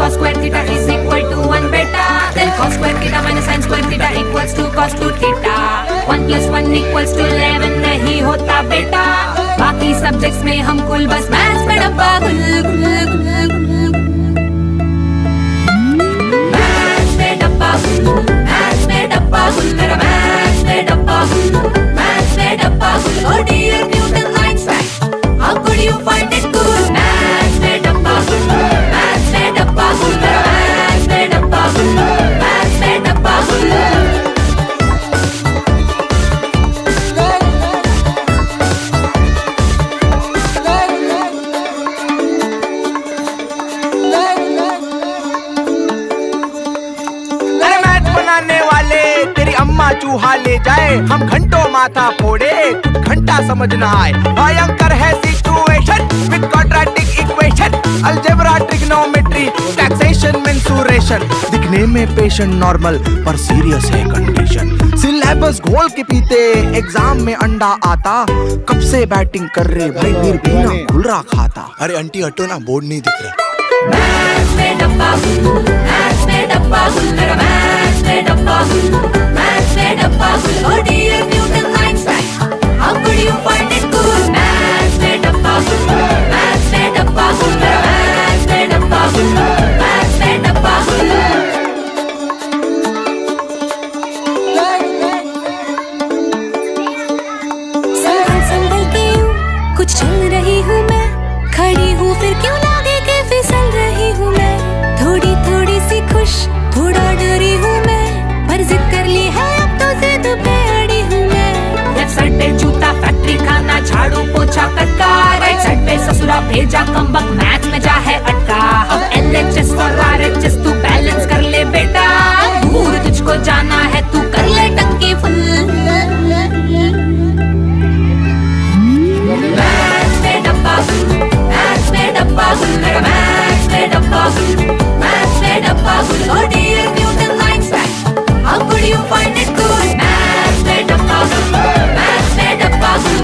cos square theta is equal to 1 beta. Then cos square theta minus sin square theta equals to cos 2 theta. 1 plus 1 equals to 11 नहीं होता बेटा. बाकी subjects में हम कुल बस मैथ्स में डब्बा गुल गुल गुल गुल. मैथ्स में डब्बा गुल, मैथ्स में डब्बा गुल, मेरा मैथ्स में डब्बा गुल, मैथ्स में डब्बा गुल. Oh dear Newton Einstein, how could you find it good? Maths में डब्बा गुल, मैथ्स में डब्बा गुल, मेरा मैथ्स में डब्बा गुल, मैथ्स में डब्बा गुल. चूहा ले जाए हम घंटों माथा फोड़े कुछ घंटा समझ ना आए. भयंकर है situation with quadratic equation, algebra trigonometry taxation mensuration. दिखने में पेशेंट नॉर्मल पर सीरियस है कंडीशन. सिलेबस घोल के पीते एग्जाम में अंडा आता. कब से बैटिंग कर रहे भाई फिर भी ना खुल रहा खाता. अरे आंटी हटो ना, बोर्ड नहीं दिख रहा. मैथ्स में डब्बा गुल, मैथ्स में डब्बा गुल, मेरा मैथ्स में डब्बा गुल, मैथ्स में डब्बा गुल. Oh dear Newton Einstein, how could you find it good? Maths में डब्बा गुल, मैथ्स में डब्बा गुल, मेरा मैथ्स में डब्बा गुल, मैथ्स में डब्बा गुल. संभल संभल के यूं कुछ चल रही हूँ मैं, खड़ी हूँ फिर क्यों लागे के फिसल रही हूँ मैं. थोड़ी थोड़ी सी खुश थोड़ा डरी हूँ मैं, पर जिद कर ली है अब तो जिद पे अड़ी हूँ मैं. लेफ्ट साइड पे जूता फैक्ट्री खाना झाड़ू पोछा कटका. राइट साइड पे ससुरा भेजा कमबक मैथ में जा है अटका. अब LHS और RHS तू बैलेंस कर ले बेटा. दूर तुझको जाना है तू कर ले टंकी फुल. मैथ्स में डब्बा गुल, मैथ्स में डब्बा गुल, मेरा मैथ्स में डब्बा गुल, मैथ्स में डब्बा गुल. Oh dear Newton Einstein, how could you find it good? Maths में डब्बा गुल, मैथ्स में डब्बा गुल.